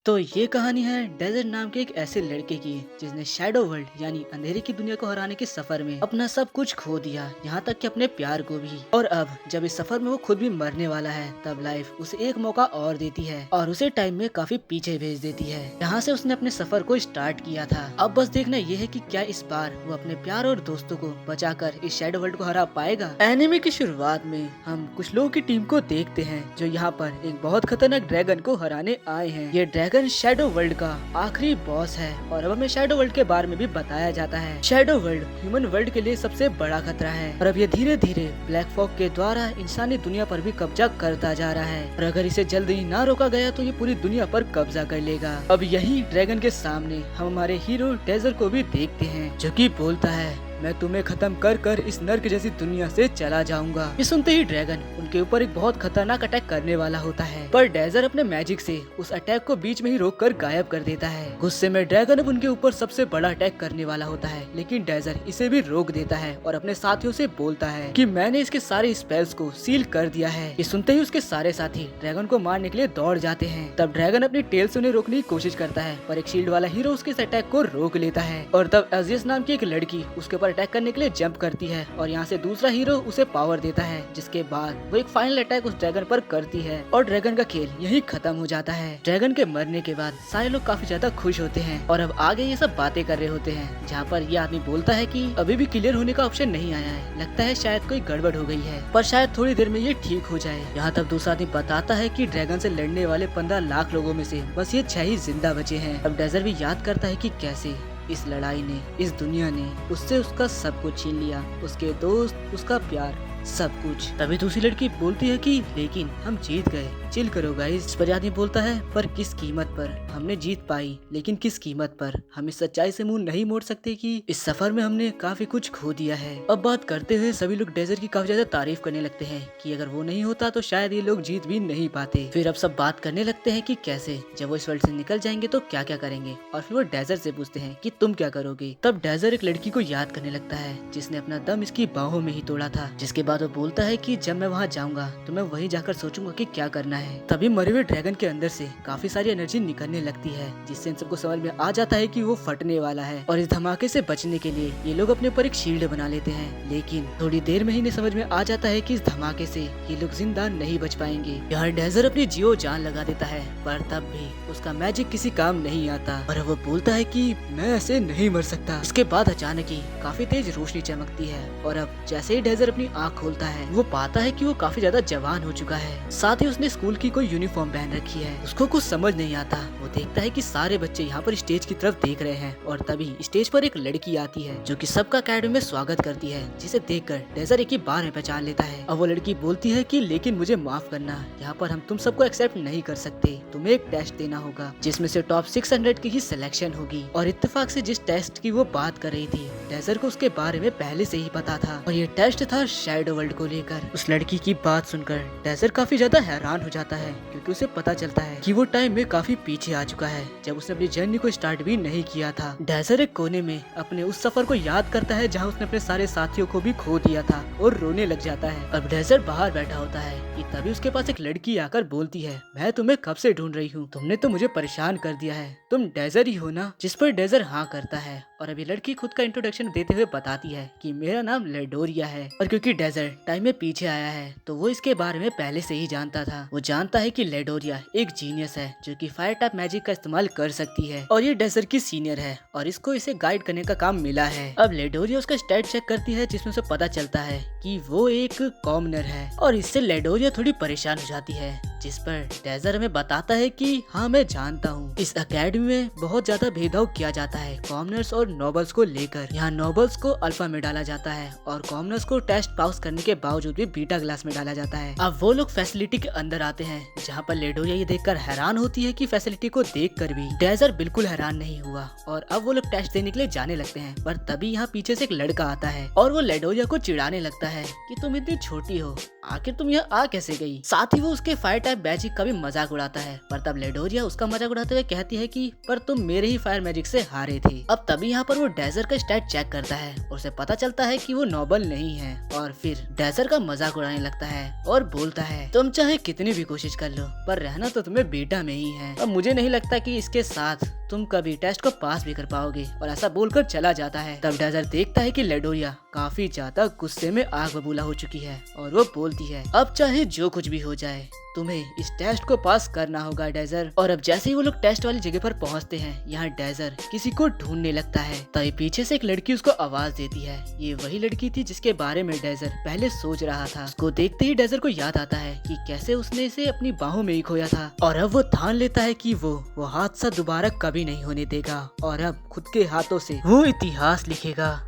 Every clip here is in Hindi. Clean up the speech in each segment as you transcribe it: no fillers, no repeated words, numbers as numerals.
तो ये कहानी है डेजर्ट नाम के एक ऐसे लड़के की जिसने शैडो वर्ल्ड यानी अंधेरे की दुनिया को हराने के सफर में अपना सब कुछ खो दिया, यहाँ तक कि अपने प्यार को भी। और अब जब इस सफर में वो खुद भी मरने वाला है तब लाइफ उसे एक मौका और देती है और उसे टाइम में काफी पीछे भेज देती है, यहाँ से उसने अपने सफर को स्टार्ट किया था। अब बस देखना ये है कि क्या इस बार वो अपने प्यार और दोस्तों को बचाकर इस शैडो वर्ल्ड को हरा पाएगा। एनिमे की शुरुआत में हम कुछ लोगों की टीम को देखते हैं जो यहाँ पर एक बहुत खतरनाक ड्रैगन को हराने आए हैं। ये ड्रैगन शैडो वर्ल्ड का आखिरी बॉस है और अब हमें शैडो वर्ल्ड के बारे में भी बताया जाता है। शैडो वर्ल्ड ह्यूमन वर्ल्ड के लिए सबसे बड़ा खतरा है और अब ये धीरे धीरे ब्लैक फॉग के द्वारा इंसानी दुनिया पर भी कब्जा करता जा रहा है और अगर इसे जल्दी ना रोका गया तो ये पूरी दुनिया पर कब्जा कर लेगा। अब यही ड्रैगन के सामने हम हमारे हीरो डेजर को भी देखते हैं जो कि बोलता है, मैं तुम्हें खत्म कर कर इस नर्क जैसी दुनिया से चला जाऊंगा। ये सुनते ही ड्रैगन उनके ऊपर एक बहुत खतरनाक अटैक करने वाला होता है, पर डेजर अपने मैजिक से उस अटैक को बीच में ही रोक कर गायब कर देता है। गुस्से में ड्रैगन अब उनके ऊपर सबसे बड़ा अटैक करने वाला होता है, लेकिन डेजर इसे भी रोक देता है और अपने साथियों से बोलता है कि मैंने इसके सारे स्पेल्स को सील कर दिया है। ये सुनते ही उसके सारे साथी ड्रैगन को मारने के लिए दौड़ जाते हैं। तब ड्रैगन अपनी टेल से उन्हें रोकने की कोशिश करता है, पर एक शील्ड वाला हीरो उसके इस अटैक को रोक लेता है और तब एजियस नाम की एक लड़की उसके ऊपर अटैक करने के लिए जंप करती है और यहाँ से दूसरा हीरो उसे पावर देता है, जिसके बाद वो एक फाइनल अटैक उस ड्रैगन पर करती है और ड्रैगन का खेल यही खत्म हो जाता है। ड्रैगन के मरने के बाद सारे लोग काफी ज्यादा खुश होते हैं और अब आगे ये सब बातें कर रहे होते हैं, जहाँ पर ये आदमी बोलता है कि अभी भी क्लियर होने का ऑप्शन नहीं आया है, लगता है शायद कोई गड़बड़ हो गई है, पर शायद थोड़ी देर में ये ठीक हो जाए। यहाँ तब दूसरा आदमी बताता है कि ड्रैगन से लड़ने वाले 15 लाख लोगों में से बस ये 6 ही जिंदा बचे हैं। अब डेजर भी याद करता है कि कैसे इस लड़ाई ने, इस दुनिया ने उससे उसका सब कुछ छीन लिया, उसके दोस्त, उसका प्यार, सब कुछ। तभी दूसरी लड़की बोलती है कि लेकिन हम जीत गए, चिल करो गाइस। इस पर आदमी बोलता है, पर किस कीमत पर? हमने जीत पाई, लेकिन किस कीमत पर? हम इस सच्चाई से मुंह नहीं मोड़ सकते कि इस सफर में हमने काफी कुछ खो दिया है। अब बात करते हुए सभी लोग डेजर की काफी ज्यादा तारीफ करने लगते हैं कि अगर वो नहीं होता तो शायद ये लोग जीत भी नहीं पाते। फिर अब सब बात करने लगते हैं कि कैसे जब वो इस वर्ल्ड से निकल जाएंगे तो क्या क्या करेंगे, और फिर वो डेजर से पूछते हैं कि तुम क्या करोगे। तब डेजर एक लड़की को याद करने लगता है जिसने अपना दम इसकी बाहों में ही तोड़ा था, जिसके बाद वो बोलता है कि जब मैं वहाँ जाऊंगा तो मैं वहीं जाकर सोचूंगा कि क्या करना है। तभी मरे हुए ड्रैगन के अंदर से काफी सारी एनर्जी निकलने लगती है, जिससे इन सबको समझ में आ जाता है कि वो फटने वाला है और इस धमाके से बचने के लिए ये लोग अपने ऊपर एक शील्ड बना लेते हैं। लेकिन थोड़ी देर में ही इन्हें समझ में आ जाता है कि इस धमाके से ये लोग जिंदा नहीं बच पाएंगे। यहाँ डेजर अपनी जियो जान लगा देता है, पर तब भी उसका मैजिक किसी काम नहीं आता और वो बोलता है कि मैं ऐसे नहीं मर सकता। इसके बाद अचानक ही काफी तेज रोशनी चमकती है और अब जैसे ही डेजर अपनी आँख खोलता है वो पाता है कि वो काफी ज्यादा जवान हो चुका है, साथ ही उसने स्कूल की कोई यूनिफॉर्म पहन रखी है। उसको कुछ समझ नहीं आता। वो देखता है कि सारे बच्चे यहाँ पर स्टेज की तरफ देख रहे हैं और तभी स्टेज पर एक लड़की आती है जो कि सबका अकेडमी में स्वागत करती है, जिसे देखकर डेजर एक ही बार में पहचान लेता है। अब वो लड़की बोलती है कि लेकिन मुझे माफ करना, यहाँ पर हम तुम सबको एक्सेप्ट नहीं कर सकते, तुम्हें एक टेस्ट देना होगा जिसमें से टॉप 600 की ही सिलेक्शन होगी। और इत्तेफाक से जिस टेस्ट की वो बात कर रही थी डेजर को उसके बारे में पहले से ही पता था और ये टेस्ट था शैडो वर्ल्ड को लेकर। उस लड़की की बात सुनकर डेजर काफी ज्यादा हैरान हो जाता है, क्योंकि उसे पता चलता है कि वो टाइम में काफी पीछे आ चुका है जब उसने अपनी जर्नी को स्टार्ट भी नहीं किया था। डेजर एक कोने में अपने उस सफर को याद करता है जहाँ उसने अपने सारे साथियों को भी खो दिया था और रोने लग जाता है। अब डेजर बाहर बैठा होता है कि तभी उसके पास एक लड़की आकर बोलती है, मैं तुम्हें कब से ढूंढ रही हूँ, तुमने तो मुझे परेशान कर दिया है, तुम डेजर ही हो ना? जिस पर डेजर हाँ करता है और अभी लड़की खुद का इंट्रोडक्शन देते हुए बताती है कि मेरा नाम लेडोरिया है। और क्योंकि डेजर टाइम में पीछे आया है तो वो इसके बारे में पहले से ही जानता था। वो जानता है कि लेडोरिया एक जीनियस है जो कि फायर टाइप मैजिक का इस्तेमाल कर सकती है और ये डेजर की सीनियर है और इसको इसे गाइड करने का काम मिला है। अब लेडोरिया उसका स्टैट चेक करती है जिसमें उसे पता चलता है कि वो एक कॉमनर है और इससे लेडोरिया थोड़ी परेशान हो जाती है, जिस पर डेजर हमें बताता है कि हाँ मैं जानता हूँ इस एकेडमी में बहुत ज्यादा भेदभाव किया जाता है कॉमनर्स और नोबल्स को लेकर। यहाँ नोबल्स को अल्फा में डाला जाता है और कॉमनर्स को टेस्ट पास करने के बावजूद भी बीटा क्लास में डाला जाता है। अब वो लोग फैसिलिटी के अंदर आते हैं जहाँ पर लेडोरिया ये देखकर हैरान होती है कि फैसिलिटी को देखकर भी डेजर बिल्कुल हैरान नहीं हुआ और अब वो लोग टेस्ट देने के लिए जाने लगते हैं। पर तभी यहाँ पीछे से एक लड़का आता है और वो लेडोरिया को चिढ़ाने लगता है कि तुम इतनी छोटी हो, आखिर तुम यहाँ आ कैसे गई। साथ ही वो उसके फायर टाइप मैजिक का भी मजाक उड़ाता है, पर तब लेडोरिया उसका मजाक उड़ाते हुए कहती है कि पर तुम मेरे ही फायर मैजिक से हारे थे। अब तभी यहाँ पर वो डेजर का स्टैट चेक करता है और उसे पता चलता है कि वो नोबल नहीं है, और फिर डेजर का मजाक उड़ाने लगता है और बोलता है तुम चाहे कितनी भी कोशिश कर लो पर रहना तो तुम्हें बेटा में ही है, और मुझे नहीं लगता कि इसके साथ तुम कभी टेस्ट को पास भी कर पाओगे, और ऐसा बोलकर चला जाता है। तब डेजर देखता है कि लेडोरिया काफी ज्यादा गुस्से में आग बबूला हो चुकी है और वो बोलती है अब चाहे जो कुछ भी हो जाए तुम्हें इस टेस्ट को पास करना होगा डेजर। और अब जैसे ही वो लोग टेस्ट वाली जगह पर पहुंचते हैं, यहाँ डेजर किसी को ढूंढने लगता है, तभी पीछे से एक लड़की उसको आवाज देती है। ये वही लड़की थी जिसके बारे में डेजर पहले सोच रहा था। उसको देखते ही डेजर को याद आता है कि कैसे उसने इसे अपनी बाहों में ही खोया था, और अब वो ठान लेता है कि वो हादसा दोबारा कभी नहीं होने देगा और अब खुद के हाथों से वो इतिहास लिखेगा।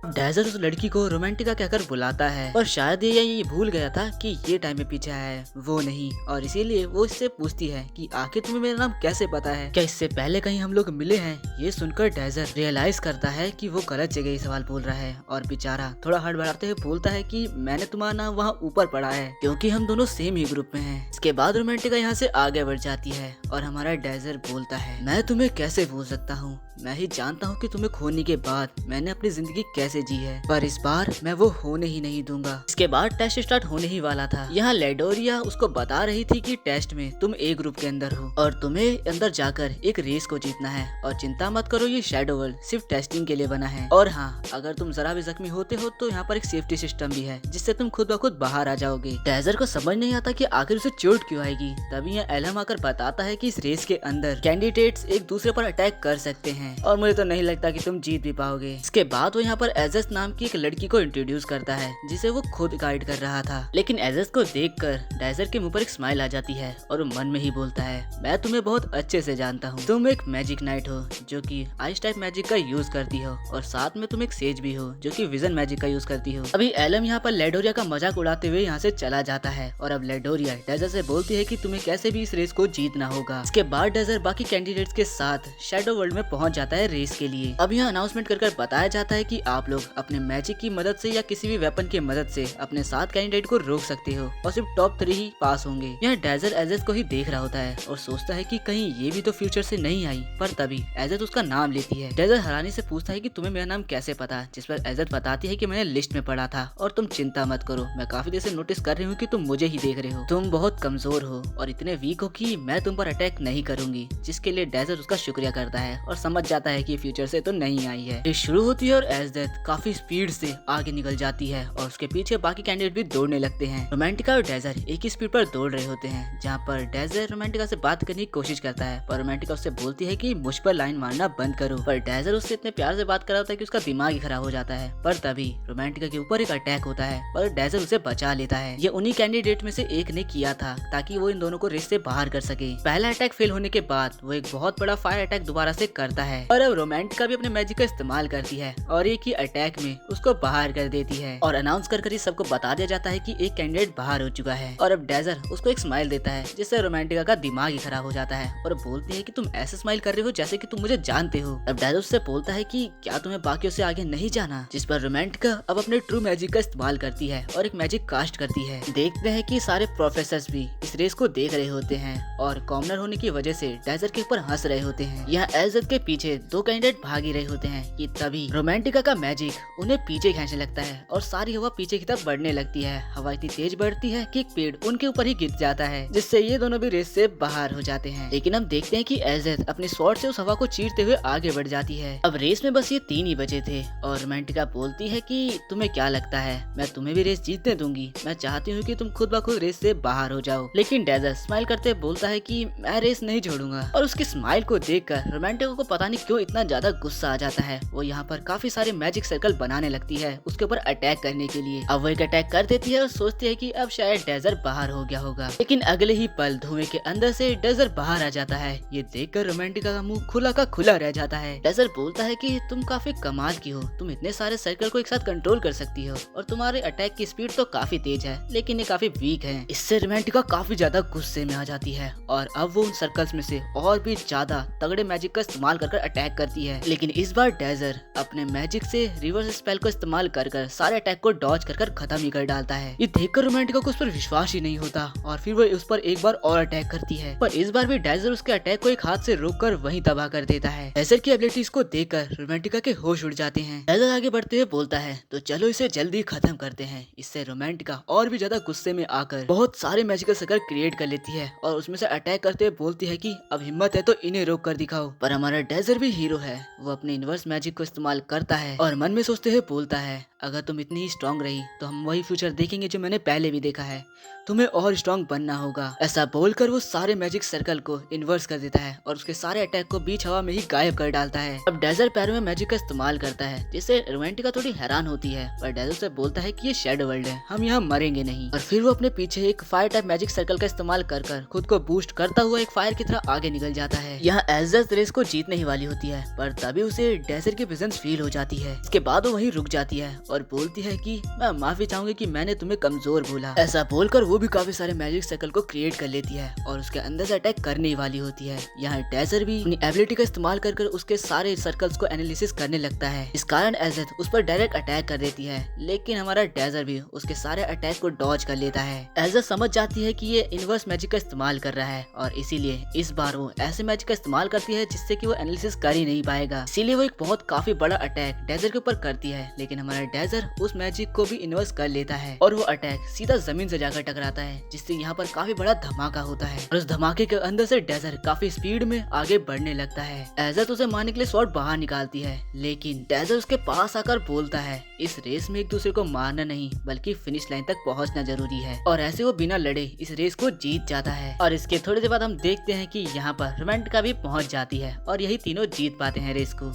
डेजर उस लड़की को रोमांटिका कहकर बुलाता है, और शायद ये भूल गया था कि ये टाइम में पीछे आया है, वो नहीं, और इसीलिए वो इससे पूछती है कि आखिर तुम्हें मेरा नाम कैसे पता है, क्या इससे पहले कहीं हम लोग मिले हैं। ये सुनकर डेजर रियलाइज करता है कि वो गलत जगह ही सवाल बोल रहा है, और बेचारा थोड़ा हड़बड़ाते हुए बोलता है कि मैंने तुम्हारा नाम वहाँ ऊपर पढ़ा है क्योंकि हम दोनों सेम ही ग्रुप में हैं। इसके बाद रोमांटिका यहाँ से आगे बढ़ जाती है और हमारा डेजर बोलता है मैं तुम्हें कैसे भूल सकता हूँ, मैं ही जानता हूँ कि तुम्हें खोने के बाद मैंने अपनी जिंदगी कैसे जी है, पर इस बार मैं वो होने ही नहीं दूंगा। इसके बाद टेस्ट स्टार्ट होने ही वाला था। यहाँ लेडोरिया उसको बता रही थी कि टेस्ट में तुम ए ग्रुप के अंदर हो और तुम्हें अंदर जाकर एक रेस को जीतना है, और चिंता मत करो ये शैडो वर्ल्ड सिर्फ टेस्टिंग के लिए बना है, और हाँ अगर तुम जरा भी जख्मी होते हो तो यहाँ पर एक सेफ्टी सिस्टम भी है जिससे तुम खुद ब खुद बाहर आ जाओगे। डेजर को समझ नहीं आता कि आखिर उसे चोट क्यों आएगी। तभी यहाँ एलम आकर बताता है कि इस रेस के अंदर कैंडिडेट्स एक दूसरे पर अटैक कर सकते हैं, और मुझे तो नहीं लगता कि तुम जीत भी पाओगे। इसके बाद वो यहाँ पर एजेस नाम की एक लड़की को इंट्रोड्यूस करता है जिसे वो खुद गाइड कर रहा था, लेकिन एजेस को देखकर डेजर के मुंह पर एक स्माइल आ जाती है और वो मन में ही बोलता है मैं तुम्हें बहुत अच्छे से जानता हूँ, तुम एक मैजिक नाइट हो जो कि आइस टाइप मैजिक का यूज करती हो, और साथ में तुम एक सेज भी हो जो कि विजन मैजिक का यूज करती हो। अभी एलम यहाँ पर लेडोरिया का मजाक उड़ाते हुए यहाँ से चला जाता है, और अब लेडोरिया डेजर से बोलती है कि तुम्हें कैसे भी इस रेस को जीतना होगा। इसके बाद डेजर बाकी कैंडिडेट्स के साथ शैडो वर्ल्ड में पहुंच जाता है रेस के लिए। अब यहाँ अनाउंसमेंट कर बताया जाता है कि आप लोग अपने मैजिक की मदद से या किसी भी वेपन की मदद से अपने 7 कैंडिडेट को रोक सकते हो, और सिर्फ टॉप 3 ही पास होंगे। यहाँ डेजर एजेस को ही देख रहा होता है और सोचता है कि कहीं ये भी तो फ्यूचर से नहीं आई, पर तभी एजेस उसका नाम लेती है। डेजर हैरानी से पूछता है कि तुम्हें मेरा नाम कैसे पता, जिस पर एजेस बताती है कि मैंने लिस्ट में पढ़ा था, और तुम चिंता मत करो मैं काफी देर से नोटिस कर रही हूँ कि तुम मुझे ही देख रहे हो, तुम बहुत कमजोर हो और इतने वीक हो कि मैं तुम पर अटैक नहीं करूंगी। जिसके लिए डेजर उसका शुक्रिया करता है और समझ जाता है कि फ्यूचर से तो नहीं आई है। रेस शुरू होती है और एजेस काफी स्पीड से आगे निकल जाती है और उसके पीछे बाकी कैंडिडेट भी दौड़ने लगते हैं। रोमांटिका और डेजर एक ही स्पीड पर दौड़ रहे होते हैं, जहाँ पर डेजर रोमांटिका से बात करने की कोशिश करता है, पर रोमांटिका उससे बोलती है कि मुझ पर लाइन मारना बंद करो, पर डेजर उससे इतने प्यार से बात कर रहा होता है कि उसका दिमाग ही खराब हो जाता है। पर तभी रोमांटिका के ऊपर एक अटैक होता है और डेजर उसे बचा लेता है। ये उन्हीं कैंडिडेट में से एक ने किया था ताकि वो इन दोनों को रेस से बाहर कर सके। पहला अटैक फेल होने के बाद वो एक बहुत बड़ा फायर अटैक दोबारा से करता है, और अब रोमांटिका भी अपने मैजिक का इस्तेमाल करती है और एक ही अटैक में उसको बाहर कर देती है, और अनाउंस कर ही सबको बता दिया जाता है कि एक कैंडिडेट बाहर हो चुका है। और अब डेजर उसको एक स्माइल देता है जिससे रोमांटिका का दिमाग ही खराब हो जाता है और बोलती है कि तुम ऐसे स्माइल कर रहे हो जैसे कि तुम मुझे जानते हो। अब डेजर उससे बोलता है कि क्या तुम्हें बाकियों से आगे नहीं जाना, जिस पर रोमांटिका अब अपने ट्रू मैजिक का इस्तेमाल करती है और एक मैजिक कास्ट करती है। देखते हैं कि सारे प्रोफेसर्स भी इस रेस को देख रहे होते हैं और कॉमनर होने की वजह से डेजर के ऊपर हंस रहे होते हैं। यहाँ एजेस के पीछे 2 कैंडिडेट भाग ही रहे होते हैं कि तभी रोमांटिका का मैजिक उन्हें पीछे खींचने लगता है और सारी हवा पीछे की तरफ बढ़ने लगती है। हवा इतनी तेज बढ़ती है कि एक पेड़ उनके ऊपर ही गिर जाता है, जिससे ये दोनों भी रेस से बाहर हो जाते हैं। लेकिन हम देखते हैं कि एजेस अपने स्वॉर्ड से उस हवा को चीरते हुए आगे बढ़ जाती है। अब रेस में बस ये 3 ही बचे थे और रोमांटिका बोलती है कि तुम्हें क्या लगता है मैं तुम्हें भी रेस जीतने दूंगी, मैं चाहती हूँ कि तुम खुद ब खुद रेस से बाहर हो जाओ। लेकिन डेजर स्माइल करते बोलता है कि मैं रेस नहीं छोड़ूंगा, और उसकी स्माइल को देखकर रोमांटिका को पता नहीं क्यों इतना ज्यादा गुस्सा आ जाता है। वो यहाँ पर काफी सारे मैजिक सर्कल बनाने लगती है उसके ऊपर अटैक करने के लिए। अब वो एक अटैक कर देती है और सोचती है कि अब शायद डेजर बाहर हो गया होगा, लेकिन अगले ही पल धुएं के अंदर से डेजर बाहर आ जाता है। ये देखकर रोमांटिका का मुंह खुला का खुला रह जाता है। डेजर बोलता है कि तुम काफी कमाल की हो, तुम इतने सारे सर्कल को एक साथ कंट्रोल कर सकती हो और तुम्हारे अटैक की स्पीड तो काफी तेज है लेकिन ये काफी वीक है। इससे रोमांटिका काफी ज्यादा गुस्से में आ जाती है और अब वो उन सर्कल्स में से और भी ज्यादा तगड़े मैजिक का इस्तेमाल कर पर अटैक करती है। लेकिन इस बार डेजर अपने मैजिक से रिवर्स स्पेल को इस्तेमाल कर सारे अटैक को डॉज कर खत्म ही कर डालता है। ये देखकर रोमांटिका को उस पर विश्वास ही नहीं होता और फिर वो उस पर एक बार और अटैक करती है, पर इस बार भी डेजर उसके अटैक को एक हाथ से रोककर वहीं तबाह कर देता है। डेजर की एबिलिटीज को देखकर रोमांटिका के होश उड़ जाते हैं। डेजर आगे बढ़ते हुए बोलता है, तो चलो इसे जल्दी खत्म करते हैं। इससे रोमांटिका और भी ज्यादा गुस्से में आकर बहुत सारे मैजिकल सर्कल क्रिएट कर लेती है और उसमें से अटैक करते हुए बोलती है कि अब हिम्मत है तो इन्हें रोक कर दिखाओ। पर हमारा डेजर भी हीरो है, वो अपने इनवर्स मैजिक को इस्तेमाल करता है और मन में सोचते हुए बोलता है, अगर तुम इतनी ही स्ट्रांग रही तो हम वही फ्यूचर देखेंगे जो मैंने पहले भी देखा है, तुम्हें और स्ट्रांग बनना होगा। ऐसा बोलकर वो सारे मैजिक सर्कल को इन्वर्स कर देता है और उसके सारे अटैक को बीच हवा में ही गायब कर डालता है। अब डेजर पैरों में मैजिक का इस्तेमाल करता है, जिससे रोमांटिका थोड़ी हैरान होती है, पर डेजर से बोलता है कि ये शैडो वर्ल्ड है, हम यहाँ मरेंगे नहीं। और फिर वो अपने पीछे एक फायर टाइप मैजिक सर्कल का इस्तेमाल कर खुद को बूस्ट करता हुआ एक फायर की तरह आगे निकल जाता है। यहाँ एल्ज़र रेस को जीतने ही वाली होती है, पर तभी उसे डेजर की प्रेजेंस फील हो जाती है। इसके बाद वो वहीं रुक जाती है और बोलती है कि मैं माफी चाहूंगी कि मैंने तुम्हें कमजोर भूला। ऐसा बोलकर वो भी काफी सारे मैजिक सर्कल को क्रिएट कर लेती है और उसके अंदर से अटैक करने वाली होती है। यहाँ डेजर भी अपनी एबिलिटी का इस्तेमाल कर उसके सारे सर्कल्स को एनालिसिस करने लगता है। इस कारण एज़ेथ उस पर डायरेक्ट अटैक कर देती है, लेकिन हमारा डेजर भी उसके सारे अटैक को डॉज कर लेता है। एज़ेथ समझ जाती है कि ये इनवर्स मैजिक का इस्तेमाल कर रहा है और इसीलिए इस बार वो ऐसे मैजिक का इस्तेमाल करती है जिससे कि वो एनालिसिस कर ही नहीं पाएगा। इसीलिए वो एक बहुत काफी बड़ा अटैक डेजर के ऊपर करती है, लेकिन हमारा डेजर उस मैजिक को भी इन्वर्स कर लेता है और वो अटैक सीधा जमीन से जाकर टकराता है, जिससे यहाँ पर काफी बड़ा धमाका होता है और उस धमाके के अंदर से डेजर काफी स्पीड में आगे बढ़ने लगता है। एज़ेथ उसे मारने के लिए स्वॉर्ड बाहर निकालती है, लेकिन डेजर उसके पास आकर बोलता है, इस रेस में एक दूसरे को मारना नहीं बल्कि फिनिश लाइन तक पहुंचना जरूरी है। और ऐसे वो बिना लड़े इस रेस को जीत जाता है। और इसके थोड़ी देर बाद हम देखते हैं कि यहाँ पर रोमांटिका भी पहुंच जाती है और यही तीनों जीत पाते हैं रेस को।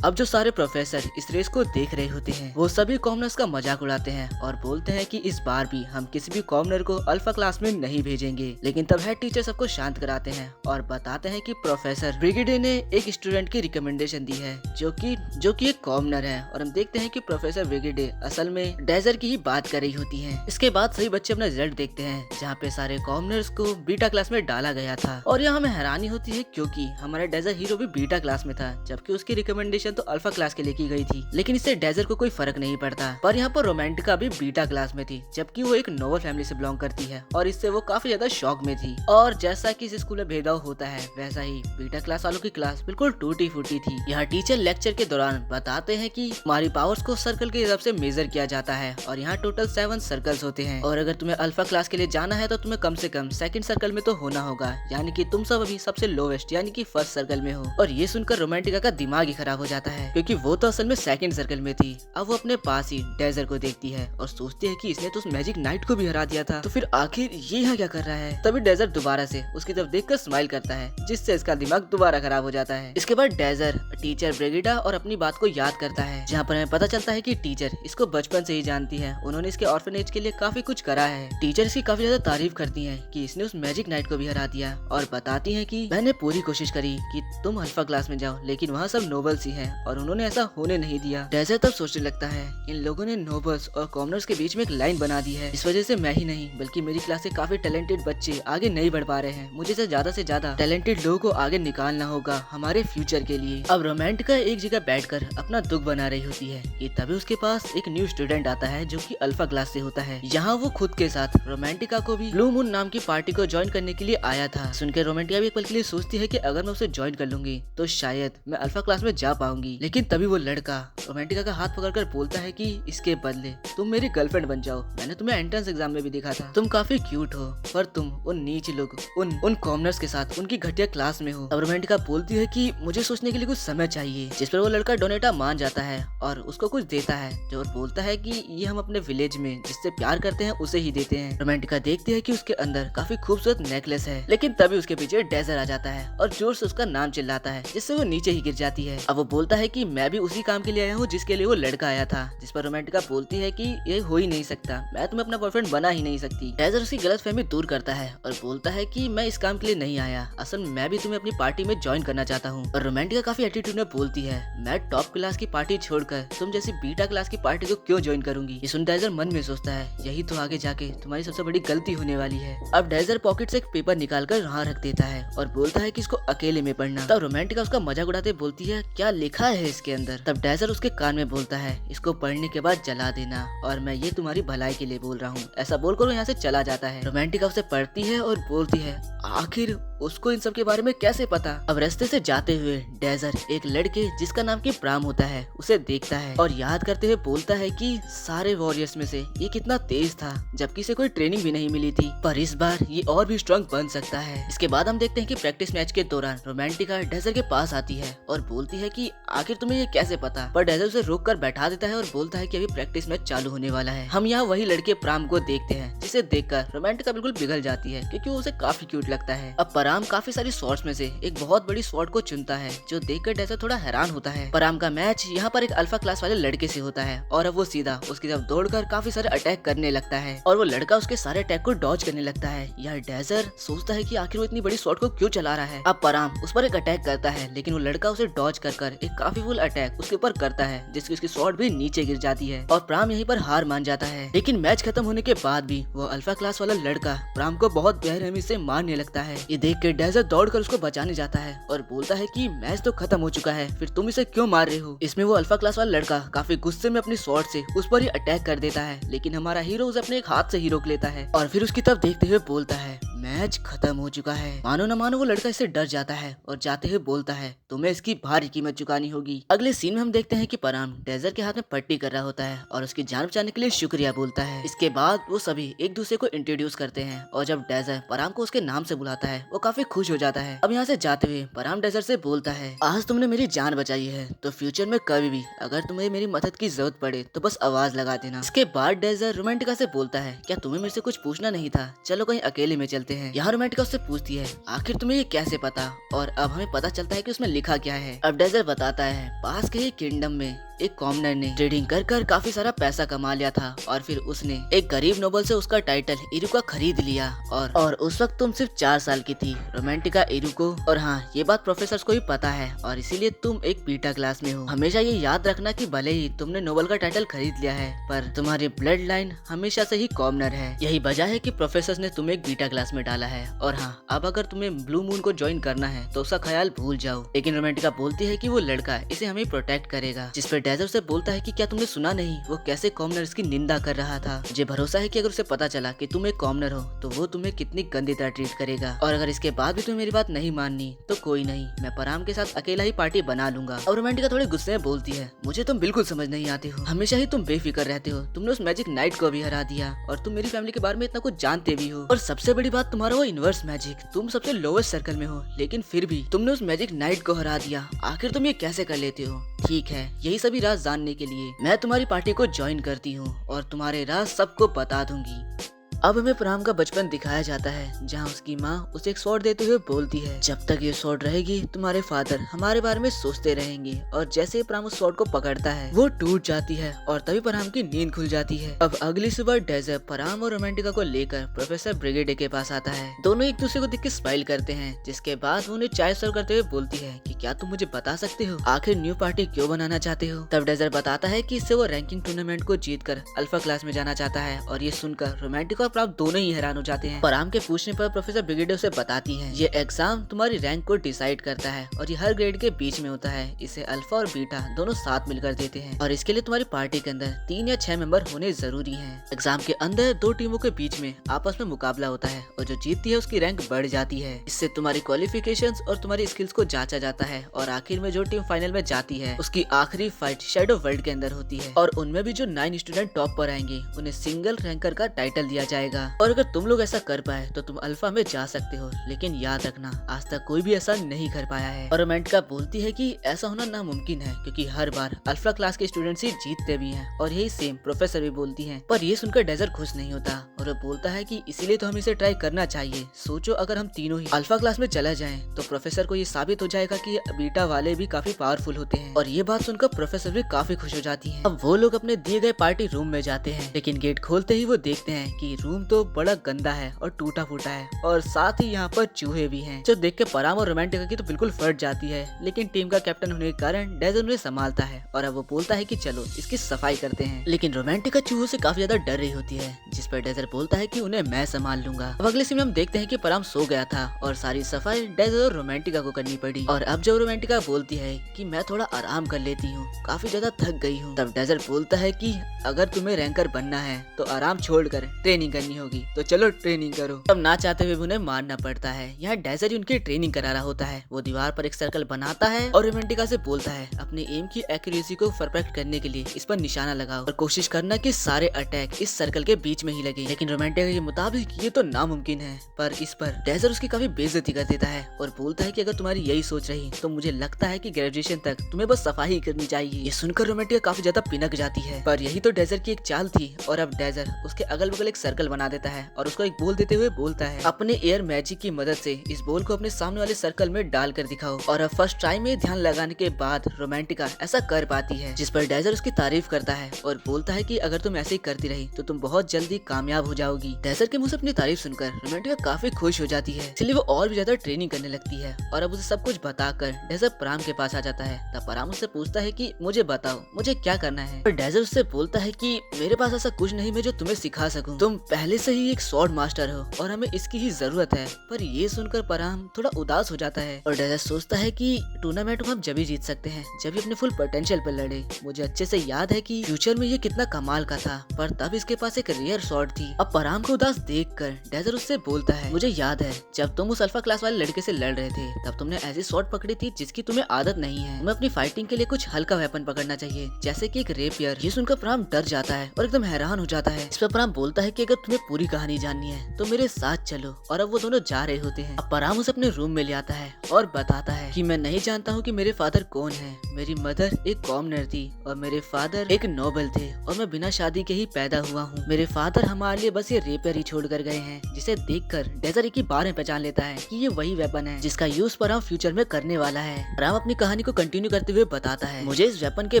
अब जो सारे प्रोफेसर इस रेस को देख रहे होते हैं वो सभी कॉमनर्स का मजाक उड़ाते हैं और बोलते हैं कि इस बार भी हम किसी भी कॉमनर को अल्फा क्लास में नहीं भेजेंगे। लेकिन तब हेड टीचर सबको शांत कराते हैं और बताते हैं कि प्रोफेसर ब्रिगेडे ने एक स्टूडेंट की रिकमेंडेशन दी है जो कि एक कॉमनर है। और हम देखते हैं कि प्रोफेसर ब्रिगेडे असल में डेजर की ही बात कर रही होती है। इसके बाद सभी बच्चे अपना रिजल्ट देखते हैं जहाँ पे सारे कॉमनर्स को बीटा क्लास में डाला गया था और यहाँ हमें हैरानी होती है क्योंकि हमारा डेजर हीरो भी बीटा क्लास में था, जबकि उसकी रिकमेंडेशन तो अल्फा क्लास के लिए की गई थी। लेकिन इससे डेजर को कोई फर्क नहीं पड़ता। पर यहाँ पर रोमांटिका भी बीटा क्लास में थी, जबकि वो एक नोबल फैमिली से बिलोंग करती है और इससे वो काफी ज्यादा शॉक में थी। और जैसा कि इस स्कूल में भेदभाव होता है वैसा ही बीटा क्लास वालों की क्लास बिल्कुल टूटी फूटी थी। यहाँ टीचर लेक्चर के दौरान बताते हैं कि हमारी पावर्स को सर्कल के हिसाब से मेजर किया जाता है और यहाँ टोटल 7 सर्कल्स होते हैं और अगर तुम्हें अल्फा क्लास के लिए जाना है तो तुम्हें कम से कम सेकंड सर्कल में तो होना होगा, यानी कि तुम सब अभी सबसे लोवेस्ट यानी कि फर्स्ट सर्कल में हो। और ये सुनकर रोमांटिका का दिमाग ही खराब हो जाता है क्योंकि वो तो असल में सेकंड सर्कल में थी। अब वो अपने पास ही डेजर को देखती है और सोचती है कि इसने तो उस मैजिक नाइट को भी हरा दिया था, तो फिर आखिर ये यहाँ क्या कर रहा है। तभी डेजर दोबारा से उसकी तरफ देखकर स्माइल करता है, जिससे इसका दिमाग दोबारा खराब हो जाता है। इसके बाद डेजर टीचर ब्रिगिडा और अपनी बात को याद करता है, जहाँ पर हमें पता चलता है कि टीचर इसको बचपन से ही जानती है, उन्होंने इसके ऑर्फनेज के लिए काफी कुछ करा है। टीचर इसकी काफी ज्यादा तारीफ करती है कि इसने उस मैजिक नाइट को भी हरा दिया और बताती है कि मैंने पूरी कोशिश करी कि तुम अल्फा क्लास में जाओ, लेकिन वहाँ सब नोबल्स ही हैं और उन्होंने ऐसा होने नहीं दिया। डेजर तब सोचने लगता है इन लोगों ने नोबल्स और कॉमनर्स के बीच में एक लाइन बना दी है, इस वजह से मैं ही नहीं बल्कि मेरी क्लास से काफी टैलेंटेड बच्चे आगे नहीं बढ़ पा रहे हैं। मुझे से ज्यादा टैलेंटेड लोगों को आगे निकालना होगा हमारे फ्यूचर के लिए। अब रोमांटिका एक जगह बैठकर अपना दुख बना रही होती है कि तभी उसके पास एक न्यू स्टूडेंट आता है जो कि अल्फा क्लास से होता है। यहाँ वो खुद के साथ रोमांटिका को भी ब्लू मून नाम की पार्टी को ज्वाइन करने के लिए आया था। सुनकर रोमांटिका भी एक पल के लिए सोचती है कि अगर मैं उसे ज्वाइन कर लूंगी तो शायद मैं अल्फा क्लास में जा पाऊंगी। लेकिन तभी वो लड़का रोमांटिका का हाथ पकड़कर बोलता है कि इसके बदले तुम मेरी गर्लफ्रेंड बन जाओ। मैंने तुम्हें एंट्रेंस एग्जाम में भी देखा था, तुम काफी क्यूट हो, पर तुम उन नीच लोग उन कॉमनर्स के साथ उनकी घटिया क्लास में हो। अब रोमांटिका बोलती है कि मुझे सोचने के लिए कुछ समय चाहिए, जिस पर वो लड़का डोनेटा मान जाता है और उसको कुछ देता है, जो बोलता है कि ये हम अपने विलेज में जिससे प्यार करते हैं उसे ही देते हैं। रोमांटिका देखती है कि उसके अंदर काफी खूबसूरत नेकलेस है, लेकिन तभी उसके पीछे डेजर आ जाता है और जोर से उसका नाम चिल्लाता है, जिससे वो नीचे ही गिर जाती है। अब वो बोलता बोलता है कि मैं भी उसी काम के लिए आया हूँ जिसके लिए वो लड़का आया था। जिस पर रोमांटिका बोलती है कि ये हो ही नहीं सकता, मैं तुम्हें अपना बॉयफ्रेंड बना ही नहीं सकती। डेजर्ट उसकी गलतफहमी दूर करता है और बोलता है कि मैं इस काम के लिए नहीं आया, असल में मैं भी तुम्हें अपनी पार्टी में ज्वाइन करना चाहता हूँ। और रोमांटिका काफी एटीट्यूड में बोलती है, मैं टॉप क्लास की पार्टी छोड़कर तुम जैसी बीटा क्लास की पार्टी को क्यों ज्वाइन करूंगी। ये सुन डेजर्ट मन में सोचता है, यही तो आगे जाके तुम्हारी सबसे बड़ी गलती होने वाली है। अब डेजर्ट पॉकेट से एक पेपर निकालकर वहाँ रख देता है और बोलता है कि इसको अकेले में पढ़ना। तब रोमांटिका उसका मजाक उड़ाते बोलती है, क्या लिखा है इसके अंदर। तब डेजर्ट उसके कान में बोलता है, इसको पढ़ने के बाद जला देना और मैं ये तुम्हारी भलाई के लिए बोल रहा हूँ। ऐसा बोलकर वो यहाँ से चला जाता है। रोमांटिका उसे पढ़ती है और बोलती है, आखिर उसको इन सब के बारे में कैसे पता। अब रास्ते से जाते हुए डेजर्ट एक लड़के जिसका नाम की प्राम होता है उसे देखता है और याद करते हुए बोलता है कि सारे वॉरियर्स में से ये कितना तेज था, जबकि इसे कोई ट्रेनिंग भी नहीं मिली थी, पर इस बार ये और भी स्ट्रांग बन सकता है। इसके बाद हम देखते हैं कि प्रैक्टिस मैच के दौरान रोमांटिका डेजर्ट के पास आती है और बोलती है कि आखिर तुम्हें ये कैसे पता। पर डेजर्ट उसे रोक कर बैठा देता है और बोलता है कि अभी प्रैक्टिस मैच चालू होने वाला है। हम यहाँ वही लड़के प्राम को देखते हैं जिसे देखकर रोमांटिका बिल्कुल पिघल जाती है क्योंकि वो उसे काफी क्यूट लगता है। अब पराम काफी सारी शॉट्स में से एक बहुत बड़ी शॉट को चुनता है जो देखकर डेजर्ट थोड़ा हैरान होता है। पराम का मैच यहाँ पर एक अल्फा क्लास वाले लड़के से होता है और अब वो सीधा उसकी तरफ दौड़कर काफी सारे अटैक करने लगता है और वो लड़का उसके सारे अटैक को डॉज करने लगता है। यह डेजर्ट सोचता है कि आखिर वो इतनी बड़ी शॉट को क्यों चला रहा है। अब पराम उस पर एक अटैक करता है लेकिन वो लड़का उसे डॉज कर एक काफी फुल अटैक उसके ऊपर करता है जिसकी उसकी शॉट भी नीचे गिर जाती है और प्राम यहीं पर हार मान जाता है। लेकिन मैच खत्म होने के बाद भी वो अल्फा क्लास वाला लड़का प्राम को बहुत बेरहमी से मारने लगता है। ये देख के डेजर्ट दौड़कर उसको बचाने जाता है और बोलता है कि मैच तो खत्म हो चुका है, फिर तुम इसे क्यों मार रहे हो। इसमें वो अल्फा क्लास वाला लड़का काफी गुस्से में अपनी शॉट से उस पर ही अटैक कर देता है लेकिन हमारा हीरो उसे अपने एक हाथ से ही रोक लेता है और फिर उसकी तरफ देखते हुए बोलता है, मैच खत्म हो चुका है। मानो न मानो वो लड़का इससे डर जाता है और जाते हुए बोलता है, तुम्हें इसकी भारी कीमत चुकानी होगी। अगले सीन में हम देखते हैं कि पराम डेजर्ट के हाथ में पट्टी कर रहा होता है और उसकी जान बचाने के लिए शुक्रिया बोलता है। इसके बाद वो सभी एक दूसरे को इंट्रोड्यूस करते हैं और जब डेजर्ट पराम को उसके नाम से बुलाता है वो काफी खुश हो जाता है। अब यहाँ से जाते हुए पराम डेजर्ट से बोलता है, आज तुमने मेरी जान बचाई है तो फ्यूचर में कभी भी अगर तुम्हें मेरी मदद की जरूरत पड़े तो बस आवाज लगा देना। इसके बाद डेजर्ट रोमांटिका से बोलता है, क्या तुम्हें मेरे से कुछ पूछना नहीं था, चलो कहीं अकेले में चलते हैं। यहाँ रोमांटिका उससे पूछती है, आखिर तुम्हें ये कैसे पता। और अब हमें पता चलता है कि उसमें लिखा क्या है। अब डेजर्ट बताता है, पास के ही किंगडम में एक कॉमनर ने ट्रेडिंग कर काफी सारा पैसा कमा लिया था और फिर उसने एक गरीब नोबल से उसका टाइटल इरुका खरीद लिया और उस वक्त तुम सिर्फ 4 साल की थी रोमांटिका इरुको। और हाँ, ये बात प्रोफेसर को भी पता है और इसीलिए तुम एक बीटा क्लास में हो। हमेशा ये याद रखना कि भले ही तुमने नोबल का टाइटल खरीद लिया है पर तुम्हारी ब्लड लाइन हमेशा से ही कॉमनर है। यही वजह है कि प्रोफेसर ने तुम्हें एक बीटा क्लास में डाला है। और हाँ, अब अगर तुम्हें ब्लू मून को ज्वाइन करना है तो उसका ख्याल भूल जाओ। लेकिन रोमांटिका बोलती है कि वो लड़का इसे हमें प्रोटेक्ट करेगा। जिस पर डेजर्ट से बोलता है कि क्या तुमने सुना नहीं वो कैसे कॉमनर्स की निंदा कर रहा था। मुझे भरोसा है कि अगर उसे पता चला कि तुम एक कॉमनर हो तो वो तुम्हें कितनी गंदी तरह ट्रीट करेगा। और अगर इसके बाद भी तुम्हें मेरी बात नहीं माननी तो कोई नहीं, मैं पराम के साथ अकेला ही पार्टी बना लूंगा। और रोमांटिका थोड़ी गुस्से में बोलती है, मुझे तुम बिल्कुल समझ नहीं आते हो, हमेशा ही तुम बेफिक्र रहते हो। तुमने उस मैजिक नाइट को भी हरा दिया और तुम मेरी फैमिली के बारे में इतना कुछ जानते भी हो। और सबसे बड़ी बात तुम्हारा वो इनवर्स मैजिक, तुम सबसे लोवेस्ट सर्कल में हो लेकिन फिर भी तुमने उस मैजिक नाइट को हरा दिया। आखिर तुम ये कैसे कर लेते हो। ठीक है, यही सभी राज जानने के लिए मैं तुम्हारी पार्टी को ज्वाइन करती हूँ और तुम्हारे राज सबको बता दूंगी। अब हमें पराम का बचपन दिखाया जाता है जहाँ उसकी माँ उसे एक स्वॉर्ड देते हुए बोलती है, जब तक ये स्वॉर्ड रहेगी तुम्हारे फादर हमारे बारे में सोचते रहेंगे। और जैसे ही पराम उस स्वॉर्ड को पकड़ता है वो टूट जाती है और तभी पराम की नींद खुल जाती है। अब अगली सुबह डेजर्ट पराम और रोमांटिका को लेकर प्रोफेसर ब्रिगेडे के पास आता है। दोनों एक दूसरे को देख के स्माइल करते हैं जिसके बाद वो उन्हें चाय सर्व करते हुए बोलती है कि क्या तुम मुझे बता सकते हो आखिर न्यू पार्टी क्यों बनाना चाहते हो। तब डेजर्ट बताता है कि इससे वो रैंकिंग टूर्नामेंट को जीतकर अल्फा क्लास में जाना चाहता है। और ये सुनकर रोमांटिका और पराम दोनों ही हैरान हो जाते हैं। पराम के पूछने पर प्रोफेसर ब्रिगेडे उसे बताती है, ये एग्जाम तुम्हारी रैंक को डिसाइड करता है और ये हर ग्रेड के बीच में होता है। इसे अल्फा और बीटा दोनों साथ मिलकर देते हैं और इसके लिए तुम्हारी पार्टी के अंदर 3 या 6 मेंबर होने जरूरी हैं। एग्जाम के अंदर 2 टीमों के बीच में आपस में मुकाबला होता है और जो जीतती है उसकी रैंक बढ़ जाती है। इससे तुम्हारी क्वालिफिकेशंस और तुम्हारी स्किल्स को जांचा जाता है और आखिर में जो टीम फाइनल में जाती है उसकी आखिरी फाइट शैडो वर्ल्ड के अंदर होती है। और उनमें भी जो 9 स्टूडेंट टॉप पर आएंगे उन्हें सिंगल रैंकर का टाइटल दिया जाएगा, और अगर तुम लोग ऐसा कर पाए तो तुम अल्फा में जा सकते हो, लेकिन याद रखना आज तक कोई भी ऐसा नहीं कर पाया है। और रोमांटिका बोलती है कि ऐसा होना नामुमकिन है, क्योंकि हर बार अल्फा क्लास के स्टूडेंट्स ही जीतते भी हैं, और यही सेम प्रोफेसर भी बोलती है। पर ये सुनकर डेजर्ट खुश नहीं होता और वो बोलता है कि इसीलिए तो हमें इसे ट्राई करना चाहिए। सोचो अगर हम तीनों ही अल्फा क्लास में चला जाएं तो प्रोफेसर को ये साबित हो जाएगा कि बीटा वाले भी काफी पावरफुल होते हैं। और ये बात सुनकर प्रोफेसर भी काफी खुश हो जाती है। अब वो लोग अपने दिए गए पार्टी रूम में जाते हैं, लेकिन गेट खोलते ही वो देखते हैं कि रूम तो बड़ा गंदा है और टूटा फूटा है, और साथ ही यहाँ पर चूहे भी हैं, जो देख के पराम और रोमांटिका की तो बिल्कुल फट जाती है। लेकिन टीम का कैप्टन होने के कारण डेजर्ट उन्हें संभालता है और अब वो बोलता है कि चलो इसकी सफाई करते हैं। लेकिन रोमांटिका चूहों से काफी ज्यादा डर रही होती है, जिस पर डेजर्ट बोलता है कि उन्हें मैं संभाल लूंगा। अब अगले सीन में हम देखते हैं कि पराम सो गया था और सारी सफाई डेजर्ट और रोमांटिका को करनी पड़ी। और अब जब रोमांटिका बोलती है कि मैं थोड़ा आराम कर लेती हूँ, काफी ज्यादा थक गई हूँ, तब डेजर्ट बोलता है कि अगर तुम्हें रैंकर बनना है तो आराम छोड़कर ट्रेनिंग करनी होगी, तो चलो ट्रेनिंग करो। तब ना चाहते हुए उन्हें मारना पड़ता है। यहाँ डेजर्ट ही उनकी ट्रेनिंग करा रहा होता है। वो दीवार पर एक सर्कल बनाता है और रोमांटिका से बोलता है अपने एम की एक्यूरेसी को परफेक्ट करने के लिए इस पर निशाना लगाओ और कोशिश करना कि सारे अटैक इस सर्कल के बीच में ही लगे। लेकिन रोमांटिका के मुताबिक ये तो नामुमकिन है, पर इस पर डेजर्ट उसकी काफी बेइज्जती कर देता है और बोलता है कि अगर तुम्हारी यही सोच रही तो मुझे लगता है कि ग्रेजुएशन तक तुम्हें बस सफाई ही करनी चाहिए। ये सुनकर रोमांटिका काफी ज्यादा पिनक जाती है, पर यही तो डेजर्ट की एक चाल थी। और अब डेजर्ट उसके अगल बगल एक सर्कल बना देता है और उसको एक बोल देते हुए बोलता है अपने एयर मैजिक की मदद से इस बोल को अपने सामने वाले सर्कल में डाल कर दिखाओ। और अब फर्स्ट ट्राई में ध्यान लगाने के बाद रोमांटिका ऐसा कर पाती है, जिस पर डेजर्ट उसकी तारीफ करता है और बोलता है कि अगर तुम ऐसे ही करती रही तो तुम बहुत जल्दी कामयाब हो जाओगी। डेजर्ट के मुंह से अपनी तारीफ सुनकर रोमांटिका काफी खुश हो जाती है, इसलिए वो और भी ज्यादा ट्रेनिंग करने लगती है। और अब उसे सब कुछ बताकर डेजर्ट पराम के पास आ जाता है। तब पराम उससे पूछता है कि मुझे बताओ मुझे क्या करना है। पर डेजर्ट उससे बोलता है कि मेरे पास ऐसा कुछ नहीं मैं जो तुम्हें सिखा सकूं, तुम पहले से ही एक स्वॉर्ड मास्टर हो और हमें इसकी ही जरूरत है। पर ये सुनकर पराम थोड़ा उदास हो जाता है और डेजर्ट सोचता है कि टूर्नामेंट में हम जब ही जीत सकते हैं जब भी अपने फुल पोटेंशियल पर लड़े। मुझे अच्छे से याद है कि फ्यूचर में ये कितना कमाल का था, पर तब इसके पास एक रेयर स्वॉर्ड थी। अब पराम को उदास देखकर डेजर्ट उससे बोलता है मुझे याद है जब तुम उस अल्फा क्लास वाले लड़के से लड़ रहे थे तब तुमने ऐसी स्वॉर्ड पकड़ी थी जिसकी तुम्हें आदत नहीं है। तुम्हें अपनी फाइटिंग के लिए कुछ हल्का वेपन पकड़ना चाहिए, जैसे कि एक रेपियर। ये सुनकर पराम डर जाता है और एकदम हैरान हो जाता है। इस पर पराम बोलता है कि अगर तुम्हें पूरी कहानी जाननी है तो मेरे साथ चलो। और अब वो दोनों जा रहे होते हैं। अब पराम उसे अपने रूम में ले आता है और बताता है कि मैं नहीं जानता हूँ कि मेरे फादर कौन है। मेरी मदर एक कॉमनर थी और मेरे फादर एक नोबल थे और मैं बिना शादी के ही पैदा हुआ हूँ। मेरे फादर हमारे लिए बस ये रेपियर ही छोड़ कर गए हैं, जिसे देखकर डेजर्ट की बार में पहचान लेता है कि ये वही वेपन है जिसका यूज पराम फ्यूचर में करने वाला है। पराम अपनी कहानी को कंटिन्यू करते हुए बताता है मुझे इस वेपन के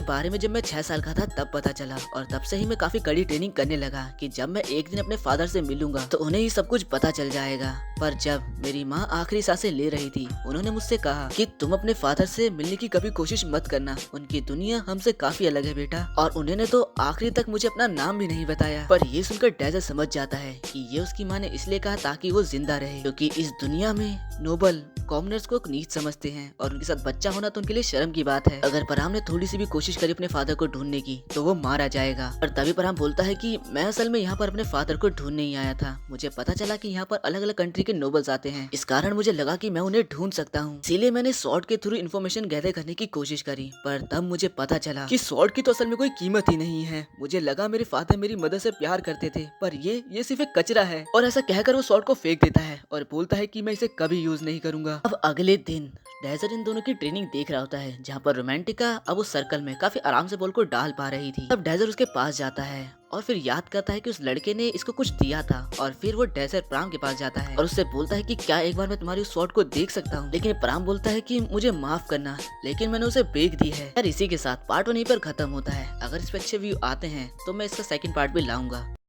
बारे में जब मैं 6 साल का था तब पता चला, और तब से ही मैं काफी कड़ी ट्रेनिंग करने लगा कि जब मैं एक दिन अपने फादर से मिलूंगा तो उन्हें ही सब कुछ पता चल जाएगा। पर जब मेरी माँ आखिरी सांसें ले रही थी उन्होंने मुझसे कहा कि तुम अपने फादर से मिलने की कभी कोशिश मत करना, उनकी दुनिया हमसे काफी अलग है बेटा। और उन्होंने तो आखिरी तक मुझे अपना नाम भी नहीं बताया। पर ये सुनकर डेजर्ट समझ जाता है कि ये उसकी माँ ने इसलिए कहा ताकि वो जिंदा रहे, क्योंकि इस दुनिया में नोबल कॉमनर्स को नीच समझते हैं और उनके साथ बच्चा होना तो उनके लिए शर्म की बात है। अगर पराम ने थोड़ी सी भी कोशिश करी अपने फादर को ढूंढने की तो वो मारा जाएगा। और तभी पराम बोलता है कि मैं असल में यहाँ पर अपने फादर को ढूंढने ही आया था। मुझे पता चला कि यहाँ पर अलग अलग कंट्री के नोबल्स आते हैं, इस कारण मुझे लगा कि मैं उन्हें ढूंढ सकता हूँ, इसीलिए मैंने स्वॉर्ड के थ्रू इन्फॉर्मेशन गैदर करने की कोशिश करी। पर तब मुझे पता चला कि स्वॉर्ड की तो असल में कोई कीमत ही नहीं है। मुझे लगा मेरे फादर मेरी मदर से प्यार करते थे, पर ये सिर्फ एक कचरा है। और ऐसा कहकर वो स्वॉर्ड को फेंक देता है और बोलता है कि मैं इसे कभी यूज नहीं करूंगा। अब अगले दिन डेजर्ट इन दोनों की ट्रेनिंग देख रहा होता है, जहाँ पर रोमांटिका अब उस सर्कल में काफी आराम से बॉल को डाल पा रही थी। तब डेजर्ट उसके पास जाता है और फिर याद करता है कि उस लड़के ने इसको कुछ दिया था। और फिर वो डेजर्ट पराम के पास जाता है और उससे बोलता है कि क्या एक बार मैं तुम्हारी उस स्वॉर्ड को देख सकता हूँ। लेकिन पराम बोलता है कि मुझे माफ करना, लेकिन मैंने उसे बेच दी है। यार इसी के साथ पार्ट 1 यहीं पर खत्म होता है। अगर इस पे अच्छे व्यू आते हैं तो मैं इसका सेकंड पार्ट भी लाऊंगा।